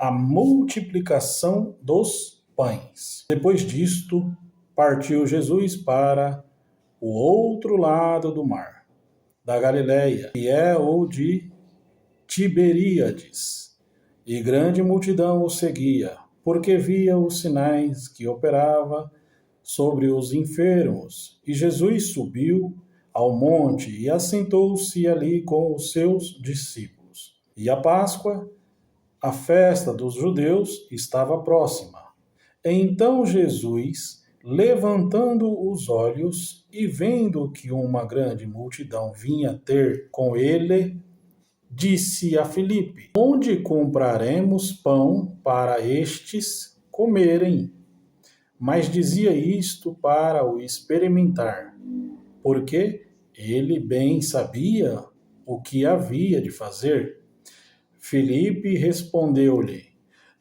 a multiplicação dos pães. Depois disto, partiu Jesus para o outro lado do mar, da Galileia, que é o de Tiberíades, e grande multidão o seguia, porque via os sinais que operava sobre os enfermos. E Jesus subiu ao monte e assentou-se ali com os seus discípulos. E a Páscoa, a festa dos judeus, estava próxima. Então Jesus, levantando os olhos e vendo que uma grande multidão vinha ter com ele, disse a Filipe: Onde compraremos pão para estes comerem? Mas dizia isto para o experimentar, porque ele bem sabia o que havia de fazer. Filipe respondeu-lhe: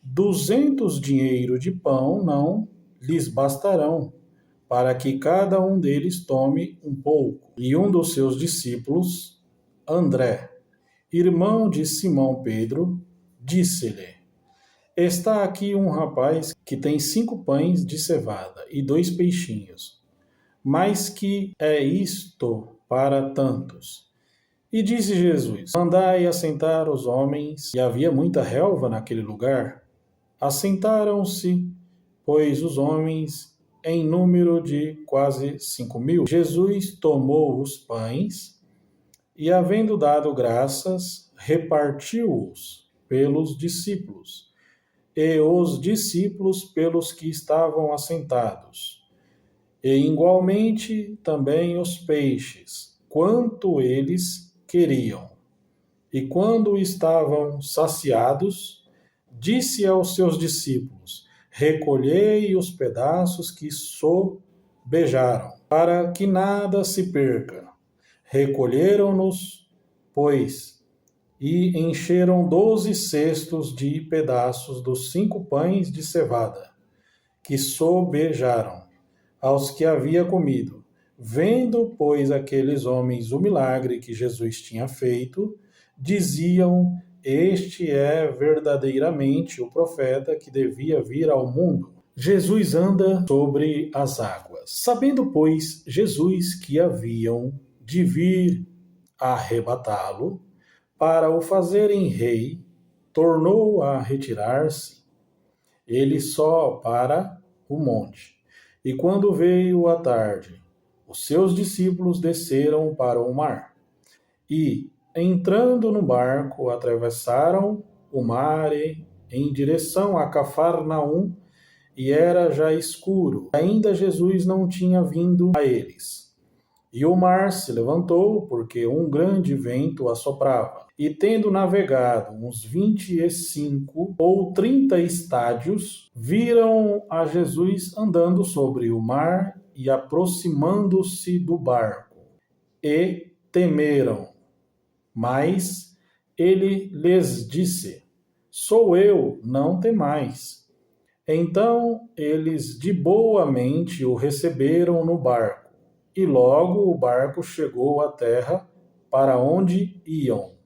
200 dinheiros de pão não lhes bastarão, para que cada um deles tome um pouco. E um dos seus discípulos, André, irmão de Simão Pedro, disse-lhe: Está aqui um rapaz que tem 5 pães de cevada e 2 peixinhos. Mas que é isto para tantos? E disse Jesus: Mandai assentar os homens. E havia muita relva naquele lugar. Assentaram-se, pois, os homens em número de quase 5.000. Jesus tomou os pães e, havendo dado graças, repartiu-os pelos discípulos, e os discípulos pelos que estavam assentados, e igualmente também os peixes, quanto eles queriam. E quando estavam saciados, disse aos seus discípulos: Recolhei os pedaços que sobejaram, para que nada se perca. Recolheram-nos, pois, e encheram 12 cestos de pedaços dos 5 pães de cevada, que sobejaram, aos que havia comido. Vendo, pois, aqueles homens o milagre que Jesus tinha feito, diziam: Este é verdadeiramente o profeta que devia vir ao mundo. Jesus anda sobre as águas. Sabendo, pois, Jesus que haviam de vir arrebatá-lo, para o fazerem rei, tornou a retirar-se, ele só para o monte. E quando veio a tarde, os seus discípulos desceram para o mar. E, entrando no barco, atravessaram o mar em direção a Cafarnaum, e era já escuro. Ainda Jesus não tinha vindo a eles. E o mar se levantou, porque um grande vento assoprava. E tendo navegado uns 25 ou 30 estádios, viram a Jesus andando sobre o mar e aproximando-se do barco. E temeram. Mas ele lhes disse: Sou eu, não temais. Então eles de boa mente o receberam no barco, e logo o barco chegou à terra para onde iam.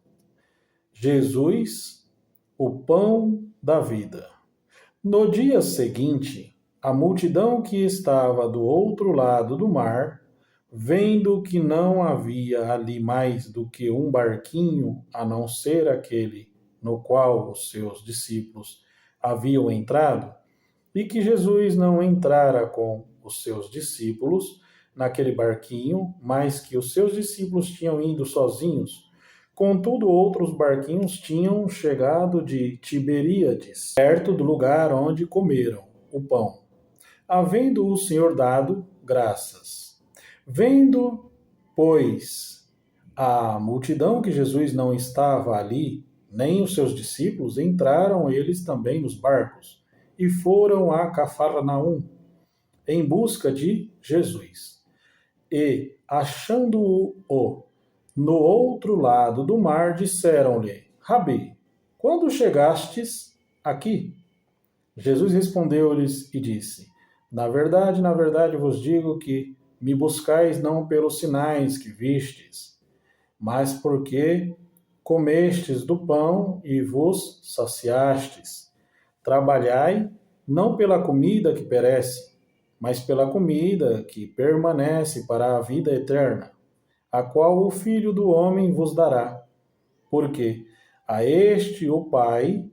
Jesus, o pão da vida. No dia seguinte, a multidão que estava do outro lado do mar, vendo que não havia ali mais do que um barquinho, a não ser aquele no qual os seus discípulos haviam entrado, e que Jesus não entrara com os seus discípulos naquele barquinho, mas que os seus discípulos tinham ido sozinhos. Contudo, outros barquinhos tinham chegado de Tiberíades, perto do lugar onde comeram o pão, havendo o Senhor dado graças. Vendo, pois, a multidão que Jesus não estava ali, nem os seus discípulos, entraram eles também nos barcos e foram a Cafarnaum em busca de Jesus. E, achando-o no outro lado do mar, disseram-lhe: Rabi, quando chegastes aqui? Jesus respondeu-lhes e disse: na verdade vos digo que me buscais não pelos sinais que vistes, mas porque comestes do pão e vos saciastes. trabalhai não pela comida que perece, mas pela comida que permanece para a vida eterna, a qual o Filho do Homem vos dará. Porque a este o Pai,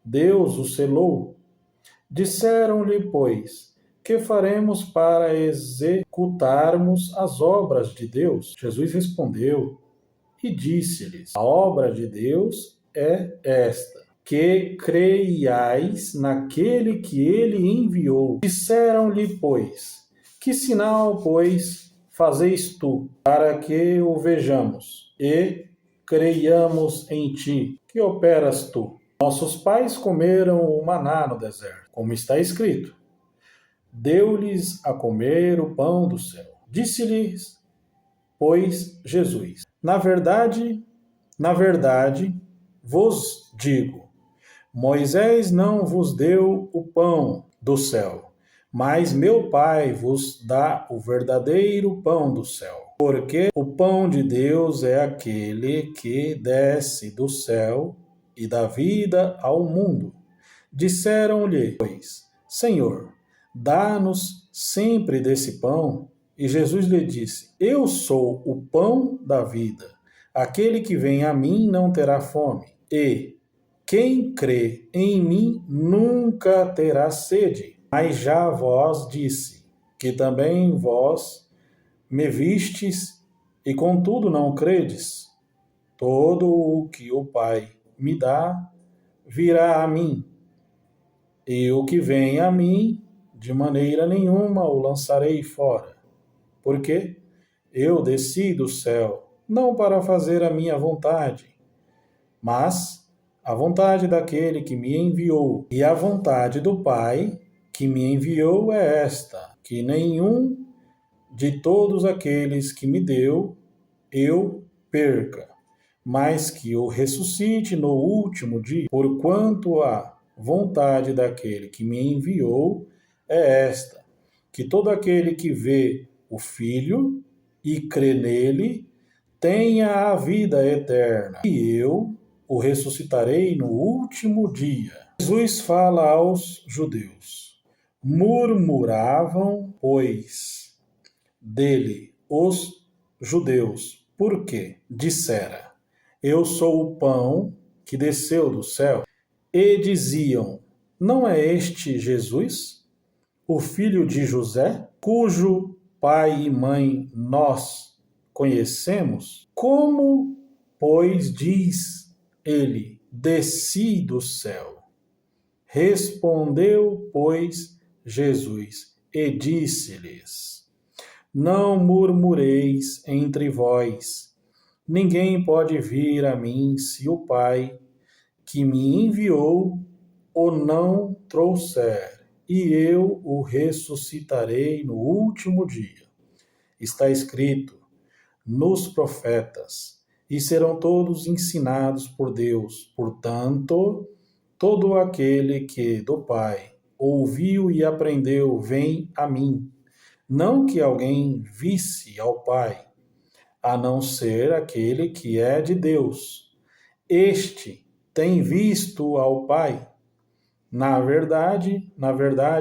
Deus o selou. Disseram-lhe, pois, que faremos para executarmos as obras de Deus? Jesus respondeu e disse-lhes: a obra de Deus é esta, que creiais naquele que ele enviou. Disseram-lhe, pois, que sinal, pois, fazeis tu, para que o vejamos e creiamos em ti? Que operas tu? Nossos pais comeram o maná no deserto, como está escrito. Deu-lhes a comer o pão do céu. Disse-lhes, pois, Jesus: na verdade, vos digo, Moisés não vos deu o pão do céu, mas meu Pai vos dá o verdadeiro pão do céu. Porque o pão de Deus é aquele que desce do céu e dá vida ao mundo. Disseram-lhe, pois, Senhor, dá-nos sempre desse pão. E Jesus lhe disse: eu sou o pão da vida. Aquele que vem a mim não terá fome, e quem crê em mim nunca terá sede. Mas já vós disse, que também vós me vistes, e contudo não credes. Todo o que o Pai me dá, virá a mim, e o que vem a mim, de maneira nenhuma o lançarei fora. Porque eu desci do céu, não para fazer a minha vontade, mas a vontade daquele que me enviou. E a vontade do Pai que me enviou é esta, que nenhum de todos aqueles que me deu, eu perca, mas que o ressuscite no último dia. Porquanto a vontade daquele que me enviou é esta, que todo aquele que vê o Filho e crê nele tenha a vida eterna, e eu o ressuscitarei no último dia. Jesus fala aos judeus. Murmuravam, pois, dele os judeus, porque dissera: eu sou o pão que desceu do céu. E diziam: não é este Jesus, o filho de José, cujo pai e mãe nós conhecemos? Como, pois, diz ele, desci do céu? Respondeu, pois, Jesus e disse-lhes: não murmureis entre vós. Ninguém pode vir a mim se o Pai que me enviou o não trouxer, e eu o ressuscitarei no último dia. Está escrito nos profetas, e serão todos ensinados por Deus. Portanto, todo aquele que do Pai ouviu e aprendeu vem a mim. Não que alguém visse ao Pai, a não ser aquele que é de Deus. Este tem visto ao Pai. Na verdade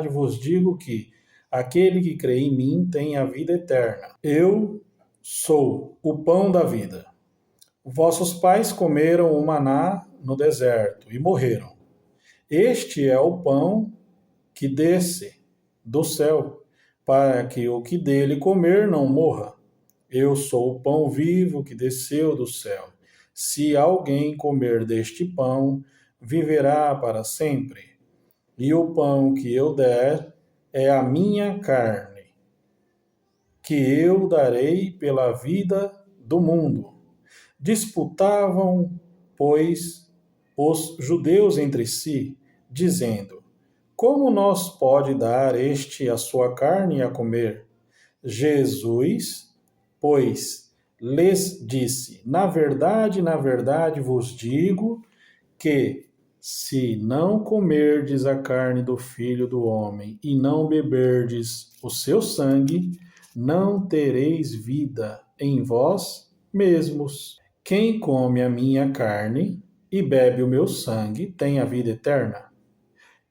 vos digo que aquele que crê em mim tem a vida eterna. Eu sou o pão da vida. Vossos pais comeram o maná no deserto e morreram. Este é o pão que desce do céu, para que o que dele comer não morra. Eu sou o pão vivo que desceu do céu. Se alguém comer deste pão, viverá para sempre. E o pão que eu der é a minha carne, que eu darei pela vida do mundo. Disputavam, pois, os judeus entre si, dizendo: como nos pode dar este a sua carne a comer? Jesus, pois, lhes disse: na verdade vos digo que, se não comerdes a carne do Filho do Homem e não beberdes o seu sangue, não tereis vida em vós mesmos. Quem come a minha carne e bebe o meu sangue tem a vida eterna,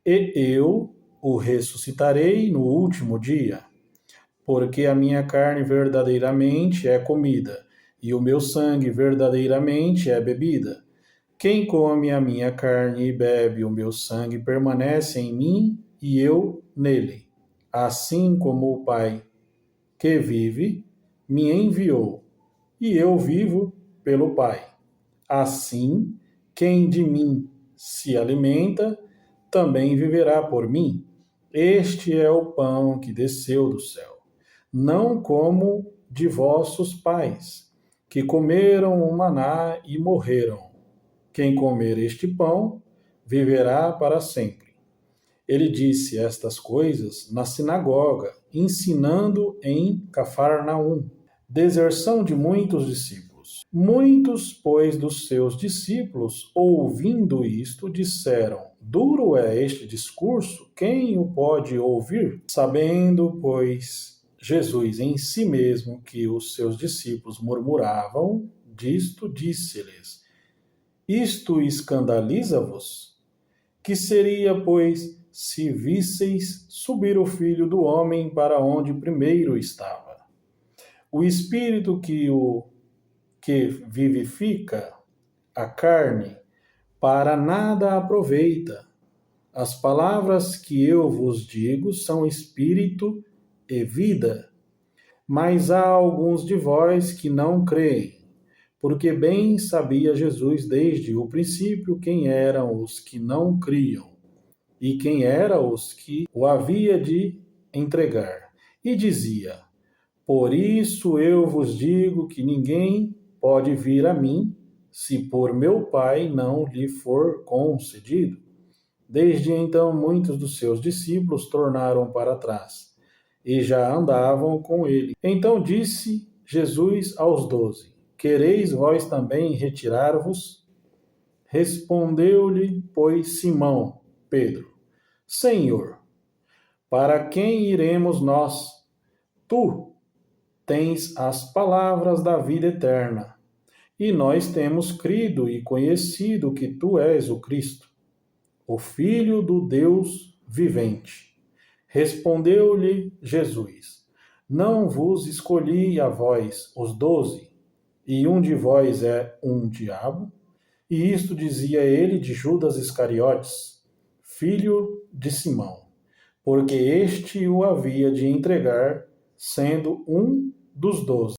e eu o ressuscitarei no último dia. Porque a minha carne verdadeiramente é comida, e o meu sangue verdadeiramente é bebida. Quem come a minha carne e bebe o meu sangue permanece em mim e eu nele. Assim como o Pai que vive me enviou, e eu vivo pelo Pai. Assim, quem de mim se alimenta, também viverá por mim. Este é o pão que desceu do céu. Não como de vossos pais, que comeram o maná e morreram. Quem comer este pão, viverá para sempre. Ele disse estas coisas na sinagoga, ensinando em Cafarnaum. Deserção de muitos discípulos. Muitos, pois, dos seus discípulos, ouvindo isto, disseram: Duro é este discurso, quem o pode ouvir? Sabendo, pois, Jesus em si mesmo que os seus discípulos murmuravam disto, disse-lhes: Isto escandaliza-vos? Que seria, pois, se visseis subir o Filho do Homem para onde primeiro estava? O espírito que vivifica a carne para nada aproveita. As palavras que eu vos digo são espírito e vida. Mas há alguns de vós que não creem, porque bem sabia Jesus desde o princípio quem eram os que não criam e quem eram os que o havia de entregar. E dizia: Por isso eu vos digo que ninguém pode vir a mim, se por meu Pai não lhe for concedido. Desde então, muitos dos seus discípulos tornaram para trás e já andavam com ele. Então disse Jesus aos 12: Quereis vós também retirar-vos? Respondeu-lhe, pois, Simão, Pedro: Senhor, para quem iremos nós? Tu tens as palavras da vida eterna, e nós temos crido e conhecido que tu és o Cristo, o Filho do Deus vivente. Respondeu-lhe Jesus: Não vos escolhi a vós, os 12, e um de vós é um diabo? E isto dizia ele de Judas Iscariotes, filho de Simão, porque este o havia de entregar, sendo um dos 12.